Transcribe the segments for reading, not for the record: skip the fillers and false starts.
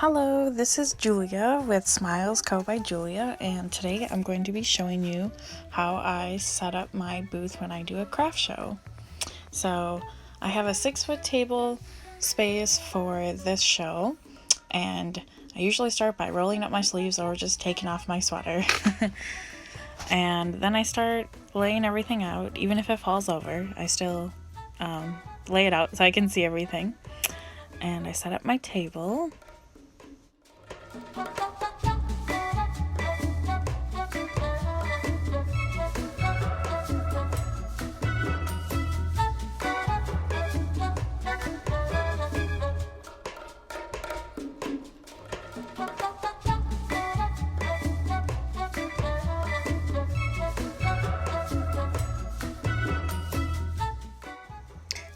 Hello, this is Julia with Smiles Co. by Julia, and today I'm going to be showing you how I set up my booth when I do a craft show. So I have a 6-foot table space for this show, and I usually start by rolling up my sleeves or just taking off my sweater. And then I start laying everything out. Even if it falls over, I still lay it out so I can see everything. And I set up my table.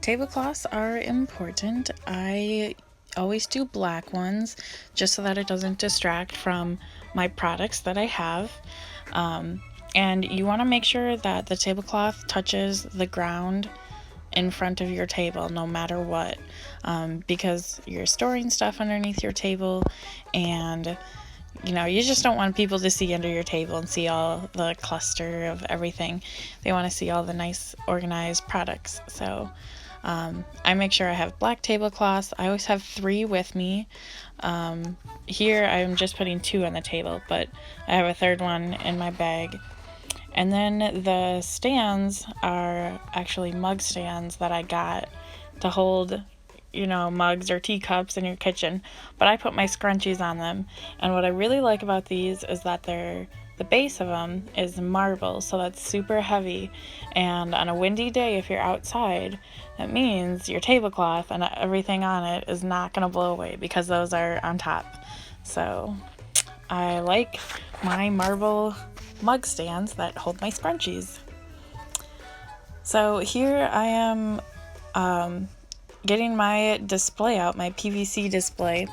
Tablecloths are important. I always do black ones just so that it doesn't distract from my products that I have. And you want to make sure that the tablecloth touches the ground in front of your table no matter what, because you're storing stuff underneath your table, and you just don't want people to see under your table and see all the cluster of everything. They want to see all the nice organized products. So I make sure I have black tablecloths. I always have 3 with me. Here I'm just putting 2 on the table, but I have a 3rd one in my bag. And then the stands are actually mug stands that I got to hold, mugs or teacups in your kitchen. But I put my scrunchies on them. And what I really like about these is that the base of them is marble, so that's super heavy. And on a windy day, if you're outside, that means your tablecloth and everything on it is not going to blow away because those are on top. So I like my marble mug stands that hold my scrunchies. So here I am getting my display out, my PVC display,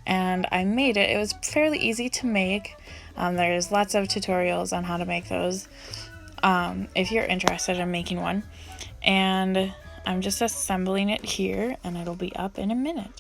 and I made it. It was fairly easy to make. There's lots of tutorials on how to make those if you're interested in making one. And I'm just assembling it here, and it'll be up in a minute.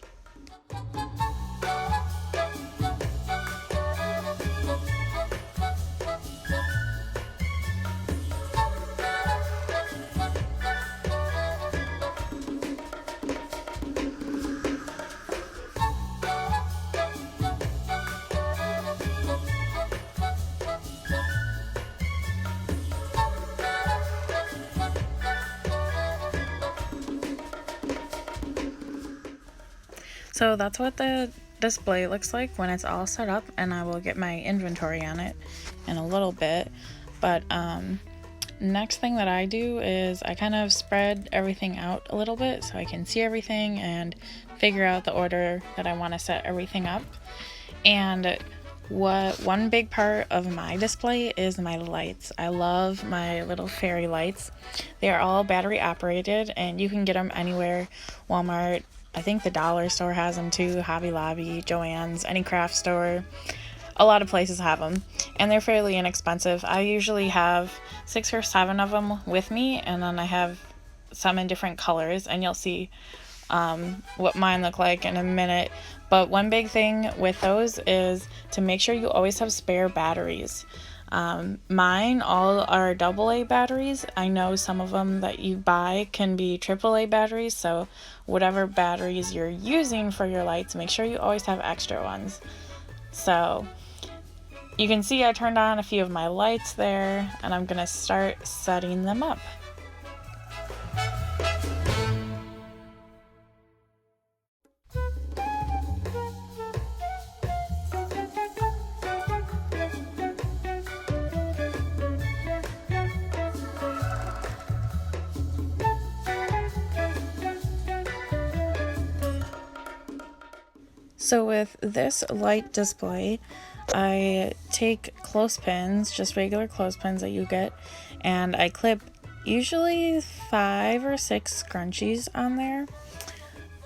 So that's what the display looks like when it's all set up, and I will get my inventory on it in a little bit. But next thing that I do is I kind of spread everything out a little bit so I can see everything and figure out the order that I want to set everything up. And one big part of my display is my lights. I love my little fairy lights. They are all battery operated, and you can get them anywhere. Walmart, I think the dollar store has them too, Hobby Lobby, Joann's, any craft store. A lot of places have them, and they're fairly inexpensive. I usually have 6 or 7 of them with me, and then I have some in different colors, and you'll see what mine look like in a minute. But one big thing with those is to make sure you always have spare batteries. Mine all are AA batteries. I know some of them that you buy can be AAA batteries, so whatever batteries you're using for your lights, make sure you always have extra ones. So you can see I turned on a few of my lights there, and I'm gonna start setting them up. So with this light display, I take clothespins, just regular clothespins that you get, and I clip usually 5 or 6 scrunchies on there.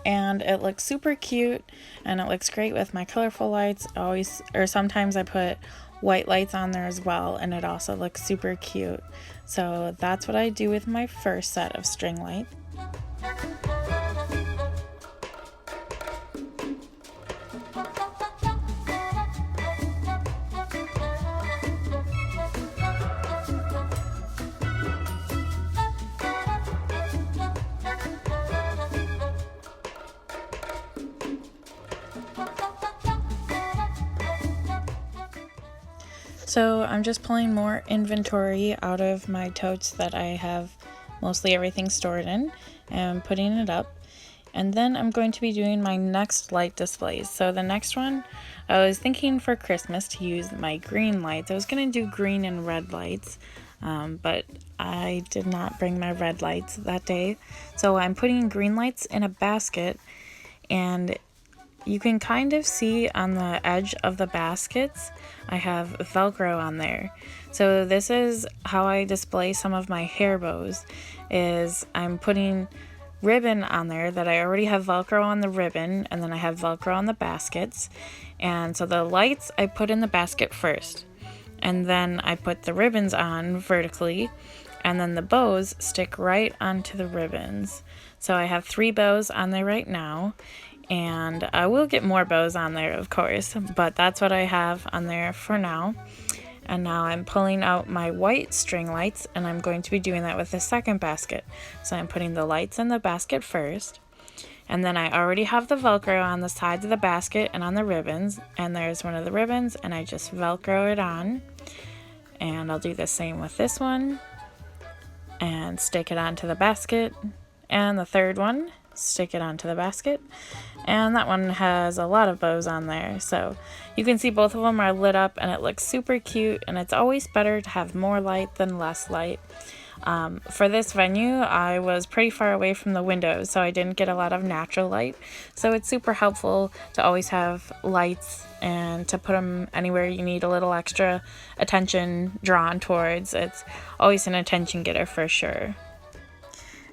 And it looks super cute, and it looks great with my colorful lights. Sometimes I put white lights on there as well, and it also looks super cute. So that's what I do with my first set of string lights. So I'm just pulling more inventory out of my totes that I have mostly everything stored in and putting it up. And then I'm going to be doing my next light displays. So the next one, I was thinking for Christmas to use my green lights. I was going to do green and red lights, but I did not bring my red lights that day. So I'm putting green lights in a basket, and you can kind of see on the edge of the baskets, I have Velcro on there. So this is how I display some of my hair bows, is I'm putting ribbon on there that I already have Velcro on the ribbon, and then I have Velcro on the baskets. And so the lights I put in the basket first, and then I put the ribbons on vertically, and then the bows stick right onto the ribbons. So I have 3 bows on there right now, and I will get more bows on there, of course, but that's what I have on there for now. And now I'm pulling out my white string lights, and I'm going to be doing that with the second basket. So I'm putting the lights in the basket first, and then I already have the Velcro on the sides of the basket and on the ribbons, and there's one of the ribbons, and I just Velcro it on. And I'll do the same with this one and stick it onto the basket, and the third one, stick it onto the basket. And that one has a lot of bows on there, so you can see both of them are lit up, and it looks super cute. And it's always better to have more light than less light. For this venue, I was pretty far away from the windows, so I didn't get a lot of natural light. So it's super helpful to always have lights and to put them anywhere you need a little extra attention drawn towards. It's always an attention getter for sure.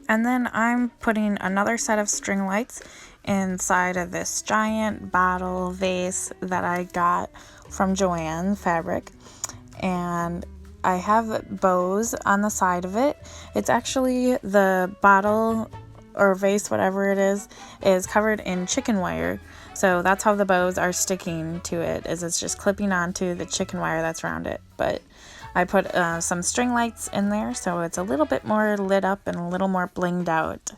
And then I'm putting another set of string lights inside of this giant bottle vase that I got from Joann Fabric, and I have bows on the side of it. It's actually the bottle or vase, whatever it is covered in chicken wire, so that's how the bows are sticking to it, is it's just clipping onto the chicken wire that's around it. But I put some string lights in there, so it's a little bit more lit up and a little more blinged out.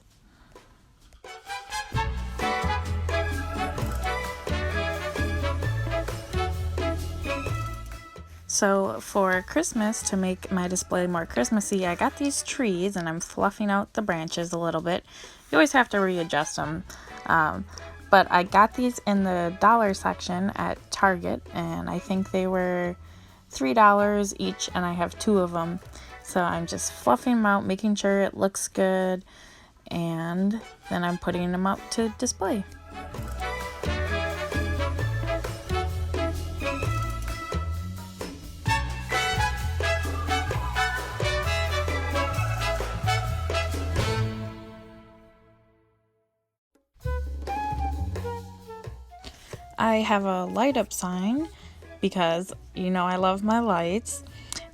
So for Christmas, to make my display more Christmassy, I got these trees, and I'm fluffing out the branches a little bit. You always have to readjust them. But I got these in the dollar section at Target, and I think they were $3 each, and I have 2 of them. So I'm just fluffing them out, making sure it looks good, and then I'm putting them up to display. I have a light up sign because I love my lights,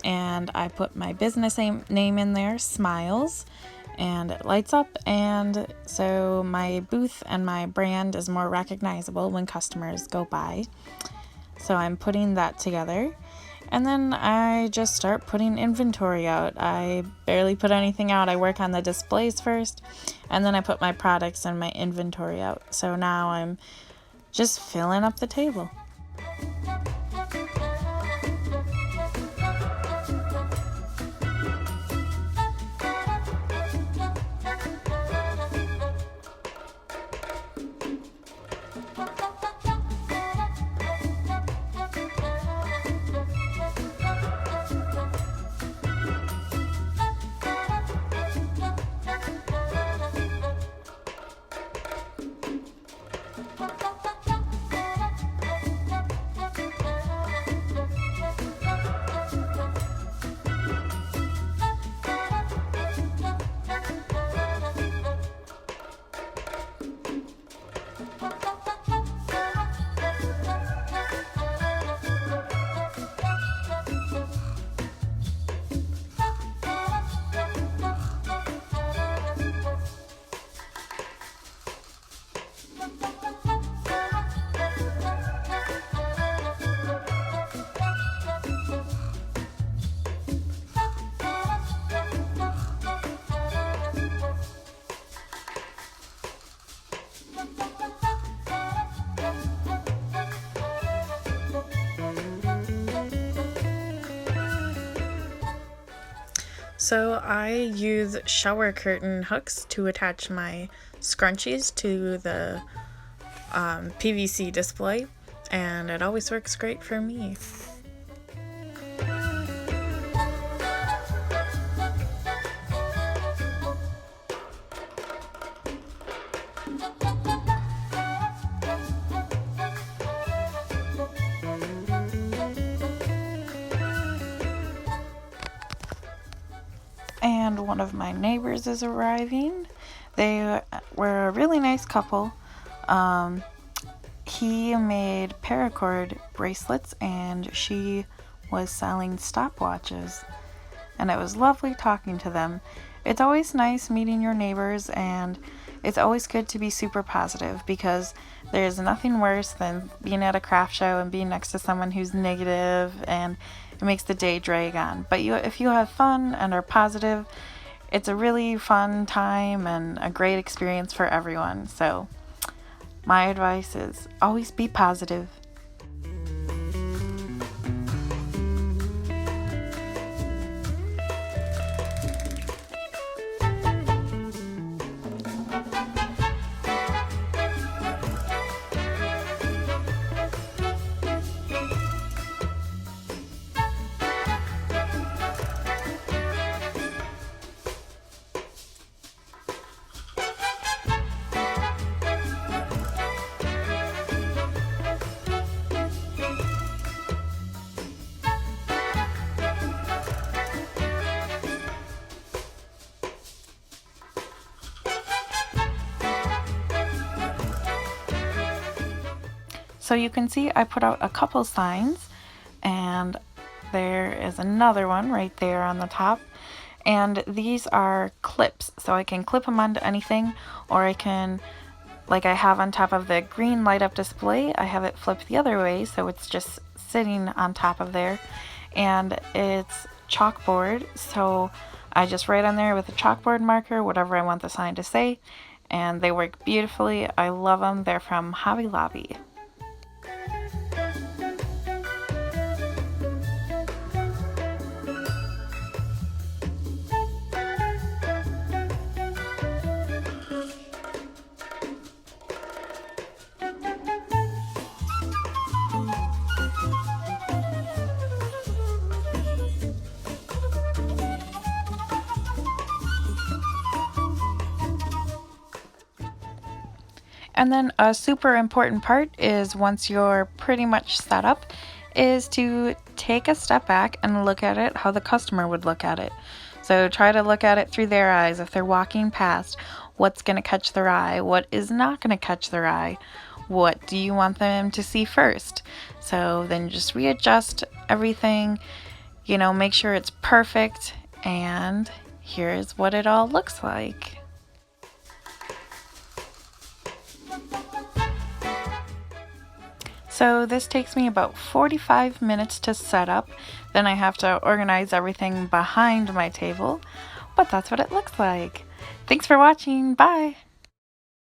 and I put my business name in there, Smiles, and it lights up, and so my booth and my brand is more recognizable when customers go by. So I'm putting that together, and then I just start putting inventory out. I barely put anything out. I work on the displays first, and then I put my products and my inventory out. So now I'm just filling up the table. So I use shower curtain hooks to attach my scrunchies to the PVC display, and it always works great for me. And one of my neighbors is arriving. They were a really nice couple. He made paracord bracelets and she was selling stopwatches. And it was lovely talking to them. It's always nice meeting your neighbors, and it's always good to be super positive, because there's nothing worse than being at a craft show and being next to someone who's negative, and it makes the day drag on. But if you have fun and are positive, it's a really fun time and a great experience for everyone. So my advice is always be positive. So you can see I put out a couple signs, and there is another one right there on the top. And these are clips, so I can clip them onto anything, or I can, like I have on top of the green light up display, I have it flipped the other way, so it's just sitting on top of there. And it's chalkboard, so I just write on there with a chalkboard marker whatever I want the sign to say, and they work beautifully. I love them. They're from Hobby Lobby. And then a super important part is, once you're pretty much set up, is to take a step back and look at it how the customer would look at it. So try to look at it through their eyes. If they're walking past, what's going to catch their eye? What is not going to catch their eye? What do you want them to see first? So then just readjust everything, make sure it's perfect, and here's what it all looks like. So this takes me about 45 minutes to set up. Then I have to organize everything behind my table, but that's what it looks like. Thanks for watching. Bye!